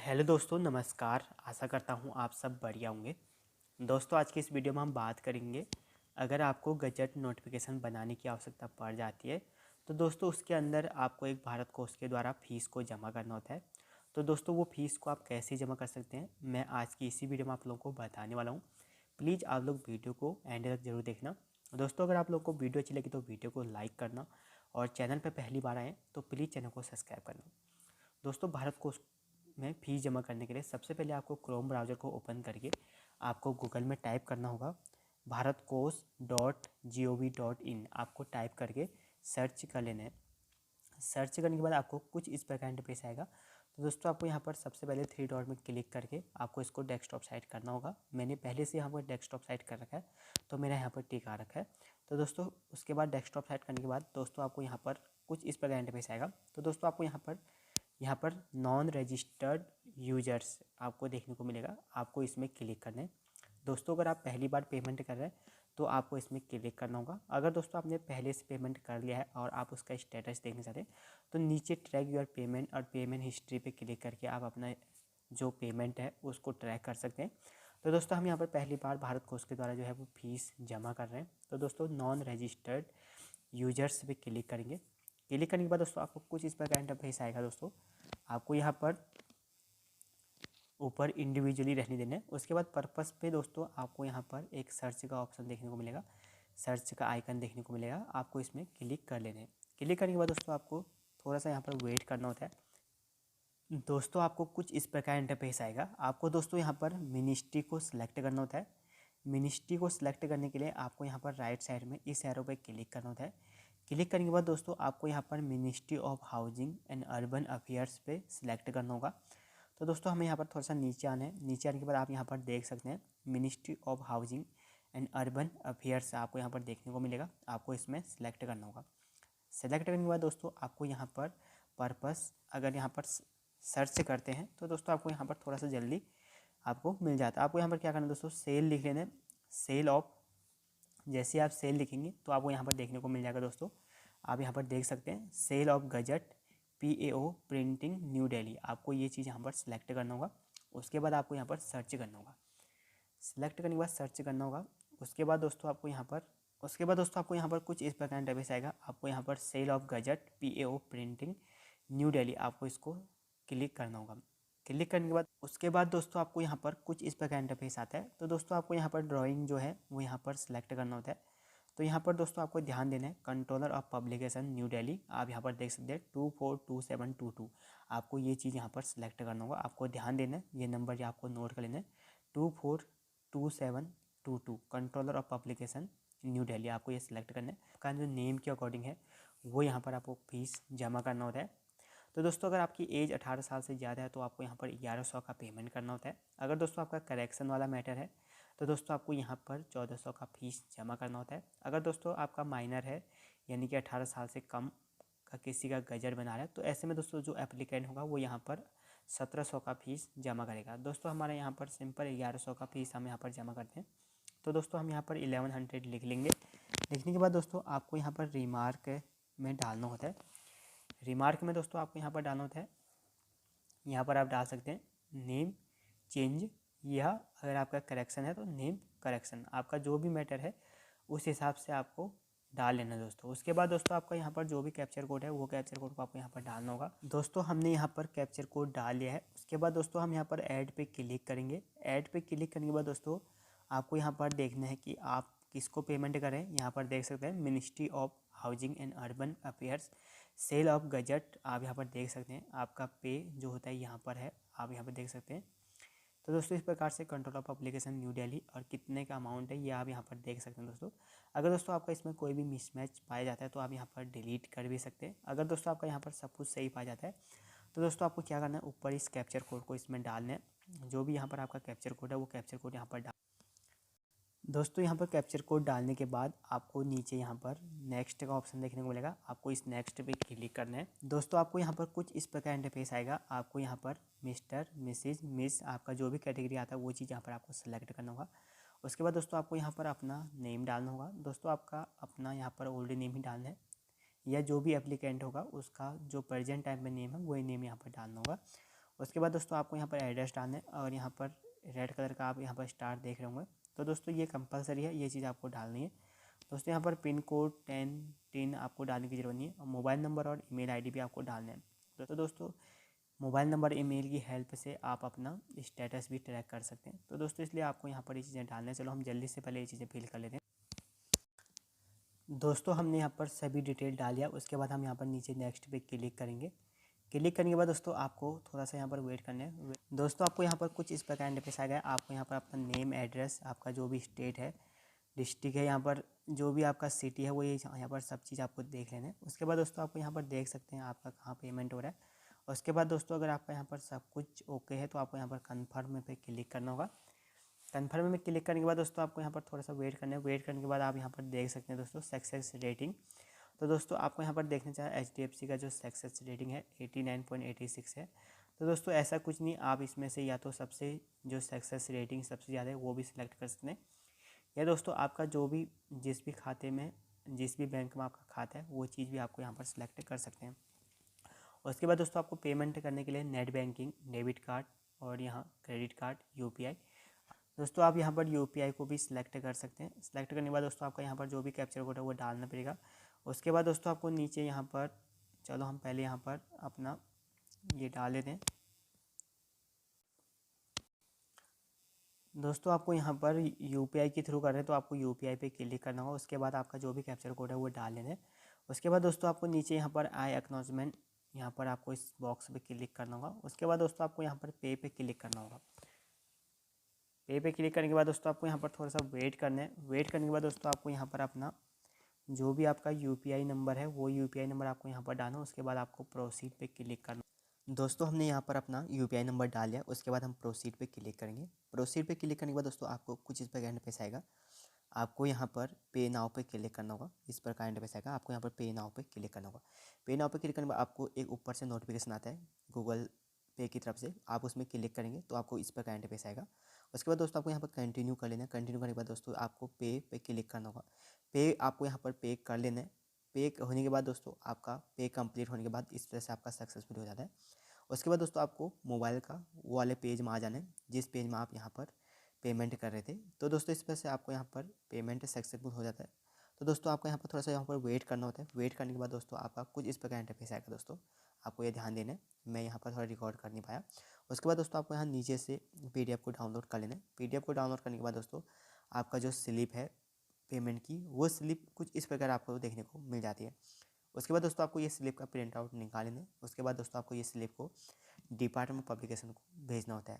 Hello दोस्तों, नमस्कार। आशा करता हूँ आप सब बढ़िया होंगे। दोस्तों, आज की इस वीडियो में हम बात करेंगे, अगर आपको गजट नोटिफिकेशन बनाने की आवश्यकता पड़ जाती है तो दोस्तों उसके अंदर आपको एक भारत कोष के द्वारा फ़ीस को जमा करना होता है। तो दोस्तों वो फ़ीस को आप कैसे जमा कर सकते हैं, मैं आज की इसी वीडियो में आप लोगों को बताने वाला हूँ। प्लीज़ आप लोग वीडियो को एंड तक जरूर देखना। दोस्तों, अगर आप लोग को वीडियो अच्छी लगी तो वीडियो को लाइक करना और चैनल पर पहली बार आए तो प्लीज़ चैनल को सब्सक्राइब करना। दोस्तों, भारत कोष में फ़ीस जमा करने के लिए सबसे पहले आपको क्रोम ब्राउज़र को ओपन करके आपको गूगल में टाइप करना होगा bharatkosh.gov.in। आपको टाइप करके सर्च कर लेना है। सर्च करने के बाद आपको कुछ इस प्रकार इंटरफेस आएगा। तो दोस्तों आपको यहाँ पर सबसे पहले थ्री डॉट में क्लिक करके आपको इसको डेस्कटॉप साइट करना होगा। मैंने पहले से यहाँ पर डेस्कटॉप साइट कर रखा है तो मेरा यहाँ पर टिक आ रखा है। तो दोस्तों उसके बाद डेस्कटॉप साइट करने के बाद दोस्तों आपको यहाँ पर कुछ इस प्रकार इंटरफेस आएगा। तो दोस्तों आपको यहाँ पर नॉन रजिस्टर्ड यूजर्स आपको देखने को मिलेगा। आपको इसमें क्लिक करना है। दोस्तों अगर आप पहली बार पेमेंट कर रहे हैं तो आपको इसमें क्लिक करना होगा। अगर दोस्तों आपने पहले से पेमेंट कर लिया है और आप उसका स्टेटस देखना चाहते हैं तो नीचे ट्रैक योर पेमेंट और पेमेंट हिस्ट्री पे क्लिक करके आप अपना जो पेमेंट है उसको ट्रैक कर सकते हैं। तो दोस्तों हम यहाँ पर पहली बार भारत कोष के द्वारा जो है वो फीस जमा कर रहे हैं। तो दोस्तों नॉन रजिस्टर्ड यूजर्स पे क्लिक करेंगे। क्लिक करने के बाद दोस्तों आपको कुछ इस प्रकार इंटरफेस आएगा। दोस्तों आपको यहाँ पर ऊपर इंडिविजुअली रहने देना है। उसके बाद पर्पस पे दोस्तों आपको यहाँ पर एक सर्च का ऑप्शन देखने को मिलेगा, सर्च का आइकन देखने को मिलेगा। आपको इसमें क्लिक कर लेना है। क्लिक करने के बाद दोस्तों आपको थोड़ा सा यहाँ पर वेट करना होता है। दोस्तों आपको कुछ इस प्रकार इंटरफेस आएगा। आपको दोस्तों यहाँ पर मिनिस्ट्री को सिलेक्ट करना होता है। मिनिस्ट्री को सिलेक्ट करने के लिए आपको यहाँ पर राइट साइड में इस एरो पे क्लिक करना होता है। क्लिक करने के बाद दोस्तों आपको यहाँ पर ministry of housing and urban affairs पे सिलेक्ट करना होगा। तो दोस्तों हमें यहाँ पर थोड़ा सा नीचे आना है। नीचे आने के बाद आप यहाँ पर देख सकते हैं ministry of housing and urban affairs आपको यहाँ पर देखने को मिलेगा। आपको इसमें सेलेक्ट करना होगा। सेलेक्ट करने के बाद दोस्तों आपको यहाँ पर पर्पस अगर यहाँ पर सर्च करते हैं तो दोस्तों आपको यहाँ पर थोड़ा सा जल्दी आपको मिल जाता है। आपको यहाँ पर क्या करना है दोस्तों, सेल लिख लेना है। सेल ऑफ, जैसे आप सेल लिखेंगे तो आपको यहाँ पर देखने को मिल जाएगा। दोस्तों आप यहाँ पर देख सकते हैं sale of gazette PAO printing New Delhi. आपको ये चीज़ यहाँ पर सेलेक्ट करना होगा। उसके बाद आपको यहाँ पर सर्च करना होगा। सेलेक्ट करने के बाद सर्च करना होगा। उसके बाद दोस्तों आपको यहाँ पर कुछ इस प्रकार इंटरफेस आएगा। आपको यहाँ पर sale of gazette PAO printing New Delhi आपको इसको क्लिक करना होगा। क्लिक करने के बाद उसके बाद दोस्तों आपको यहाँ पर कुछ इस प्रकार इंटरफेस आता है। तो दोस्तों आपको यहाँ पर ड्राइंग जो है वो यहाँ पर सिलेक्ट करना होता है। तो यहाँ पर दोस्तों आपको ध्यान देना है controller of publication new Delhi. आप यहाँ पर देख सकते हैं 242722। आपको ये चीज़ यहाँ पर सिलेक्ट करना होगा। आपको ध्यान देना है, ये नंबर आपको नोट कर लेना है 242722 controller of publication new Delhi. आपको ये सिलेक्ट करना है। आपका जो नेम के अकॉर्डिंग है वो यहाँ पर आपको फीस जमा करना होता है। तो दोस्तों अगर आपकी एज 18 साल से ज़्यादा है तो आपको यहाँ पर 1100 का पेमेंट करना होता है। अगर दोस्तों आपका करेक्शन वाला मैटर है तो दोस्तों आपको यहाँ पर 1400 का फीस जमा करना होता है। अगर दोस्तों आपका माइनर है यानी कि 18 साल से कम का किसी का गजट बना रहा है तो ऐसे में दोस्तों जो एप्लीकेंट होगा वो यहाँ पर 1700 का फीस जमा करेगा। दोस्तों हमारे यहाँ पर सिंपल 1100 का फीस हम यहाँ पर जमा करते हैं। तो दोस्तों हम यहाँ पर 1100 लिख लेंगे। लिखने के बाद दोस्तों आपको यहाँ पर रिमार्क में डालना होता है। रिमार्क में दोस्तों आपको यहाँ पर डालना होता है, यहाँ पर आप डाल सकते हैं नेम चेंज, या अगर आपका करेक्शन है तो नेम करेक्शन। आपका जो भी मैटर है उस हिसाब से आपको डाल लेना दोस्तों। उसके बाद दोस्तों आपका यहाँ पर जो भी कैप्चर कोड है वो कैप्चर कोड को आपको यहाँ पर डालना होगा। दोस्तों हमने यहाँ पर कैप्चर कोड डाल लिया है। उसके बाद दोस्तों हम यहाँ पर ऐड पे क्लिक करेंगे। ऐड पे क्लिक करने के बाद दोस्तों आपको यहाँ पर देखना है कि आप किसको पेमेंट करें। यहाँ पर देख सकते हैं ministry of housing and urban affairs sale of gazette. आप यहाँ पर देख सकते हैं आपका पे जो होता है यहाँ पर है, आप यहाँ पर देख सकते हैं। तो दोस्तों इस प्रकार से control of publication new Delhi और कितने का अमाउंट है ये आप यहाँ पर देख सकते हैं। दोस्तों अगर दोस्तों आपका इसमें कोई भी मिसमैच पाया जाता है तो आप यहाँ पर डिलीट कर भी सकते हैं। अगर दोस्तों आपका यहाँ पर सब कुछ सही पाया जाता है तो दोस्तों आपको क्या करना है, ऊपर इस कैप्चर कोड को इसमें डालना है। जो भी यहाँ पर आपका कैप्चर कोड है वो कैप्चर कोड यहाँ पर दोस्तों यहाँ पर कैप्चर कोड डालने के बाद आपको नीचे यहाँ पर नेक्स्ट का ऑप्शन देखने को मिलेगा। आपको इस नेक्स्ट पे क्लिक करना है। दोस्तों आपको यहाँ पर कुछ इस प्रकार इंटरफेस आएगा। आपको यहाँ पर मिस्टर मिसिज मिस आपका जो भी कैटेगरी आता है वो चीज़ यहाँ पर आपको सेलेक्ट करना होगा। उसके बाद दोस्तों आपको यहाँ पर अपना नेम डालना होगा। दोस्तों आपका अपना यहाँ पर ओल्ड नेम ही डालना है, या जो भी एप्लीकेंट होगा उसका जो प्रेजेंट टाइम में नेम है वही नेम यहाँ पर डालना होगा। उसके बाद दोस्तों आपको यहाँ पर एड्रेस डालना है और यहाँ पर रेड कलर का आप यहाँ पर स्टार देख रहे होंगे। तो दोस्तों ये कंपलसरी है, ये चीज़ आपको डालनी है। दोस्तों यहाँ पर पिन कोड 10 आपको डालने की ज़रूरत नहीं है और मोबाइल नंबर और ईमेल आईडी भी आपको डालना है। तो दोस्तों मोबाइल नंबर ईमेल की हेल्प से आप अपना स्टेटस भी ट्रैक कर सकते हैं। तो दोस्तों इसलिए आपको यहाँ पर ये चीज़ें डालना है। चलो हम जल्दी से पहले ये चीज़ें फिल कर लेते हैं। दोस्तों हमने यहाँ पर सभी डिटेल डाल दिया। उसके बाद हम यहाँ पर नीचे नेक्स्ट पे क्लिक करेंगे। क्लिक करने के बाद दोस्तों आपको थोड़ा सा यहाँ पर वेट करना है। दोस्तों आपको यहाँ पर कुछ इस प्रकार इंटरफेस आएगा। आपको यहाँ पर अपना नेम, एड्रेस, आपका जो भी स्टेट है, डिस्ट्रिक्ट है, यहाँ पर जो भी आपका सिटी है वो ये यहाँ पर सब चीज़ आपको देख लेना है। उसके बाद दोस्तों आपको यहाँ पर देख सकते हैं आपका कहाँ पेमेंट हो रहा है। उसके बाद दोस्तों अगर आपका यहाँ पर सब कुछ ओके है तो आपको यहाँ पर कन्फर्म पे क्लिक करना होगा। कन्फर्म में क्लिक करने के बाद दोस्तों आपको यहाँ पर थोड़ा सा वेट करना है। वेट करने के बाद आप यहाँ पर देख सकते हैं दोस्तों सक्सेस रेटिंग। तो दोस्तों आपको यहाँ पर देखना चाहिए HDFC का जो सक्सेस रेटिंग है 89.86 है। तो दोस्तों ऐसा कुछ नहीं, आप इसमें से या तो सबसे जो सक्सेस रेटिंग सबसे ज़्यादा है वो भी सिलेक्ट कर सकते हैं, या दोस्तों आपका जो भी जिस भी खाते में, जिस भी बैंक में आपका खाता है वो चीज़ भी आपको यहाँ पर सिलेक्ट कर सकते हैं। उसके बाद दोस्तों आपको पेमेंट करने के लिए नेट बैंकिंग, डेबिट कार्ड और यहाँ क्रेडिट कार्ड, UPI। दोस्तों आप यहाँ पर UPI को भी सिलेक्ट कर सकते हैं। सिलेक्ट करने के बाद दोस्तों आपका यहाँ पर जो भी कैप्चर कोड है वो डालना पड़ेगा। उसके बाद दोस्तों आपको नीचे यहाँ पर, चलो हम पहले यहाँ पर अपना ये डाल लेते हैं। दोस्तों आपको यहाँ पर UPI के थ्रू कर रहे हैं तो आपको UPI पे क्लिक करना होगा। उसके बाद आपका जो भी कैप्चर कोड है वो डाल लेना है। उसके बाद दोस्तों आपको नीचे यहाँ पर आई एक्नॉलेजमेंट, यहाँ पर आपको इस बॉक्स पे क्लिक करना होगा। उसके बाद दोस्तों आपको यहाँ पर पे पे क्लिक करना होगा। पे पे क्लिक करने के बाद दोस्तों आपको यहाँ पर थोड़ा सा वेट करना है। वेट करने के बाद दोस्तों आपको यहाँ पर अपना जो भी आपका UPI नंबर है वो UPI नंबर आपको यहाँ पर डालना। उसके बाद आपको प्रोसीड पे क्लिक करना। दोस्तों हमने यहाँ पर अपना UPI नंबर डाल लिया। उसके बाद हम प्रोसीड पे क्लिक करेंगे। प्रोसीड पे क्लिक करने के बाद दोस्तों आपको कुछ इस प्रकार इंटरफेस आएगा। आपको यहाँ पर पे नाउ पे क्लिक करना होगा। इस प्रकार इंटरफेस आएगा, आपको यहाँ पर पे नाउ पे क्लिक करना होगा। पे नाउ पे क्लिक करने के बाद आपको एक ऊपर से नोटिफिकेशन आता है गूगल पे की तरफ से, आप उसमें क्लिक करेंगे तो आपको इस प्रकार इंटरफेस आएगा। उसके बाद दोस्तों आपको यहाँ पर कंटिन्यू कर लेना है। कंटिन्यू करने के बाद दोस्तों आपको पे पे क्लिक करना होगा। पे आपको यहाँ पर पे कर लेना है। पे होने के बाद दोस्तों आपका पे कंप्लीट होने के बाद इस तरह से आपका सक्सेसफुल हो जाता है। उसके बाद दोस्तों आपको मोबाइल का वो वाले पेज में आ जाना है जिस पेज में आप यहाँ पर पेमेंट कर रहे थे। तो दोस्तों इस वजह से आपको यहाँ पर पेमेंट सक्सेसफुल हो जाता है। तो दोस्तों आपको यहाँ पर थोड़ा सा यहाँ पर वेट करना होता है। वेट करने के बाद दोस्तों आपका कुछ इस प्रकार इंटरफेस आएगा। दोस्तों आपको ये ध्यान देना है, मैं यहाँ पर थोड़ा रिकॉर्ड कर नहीं पाया। उसके बाद दोस्तों आपको यहाँ नीचे से PDF को डाउनलोड कर लेना है। PDF को डाउनलोड करने के बाद दोस्तों आपका जो स्लिप है पेमेंट की, वो स्लिप कुछ इस प्रकार आपको देखने को मिल जाती है। उसके बाद दोस्तों आपको ये स्लिप का प्रिंट आउट निकाल लेना है। उसके बाद दोस्तों आपको ये स्लिप को डिपार्टमेंट पब्लिकेशन को भेजना होता है।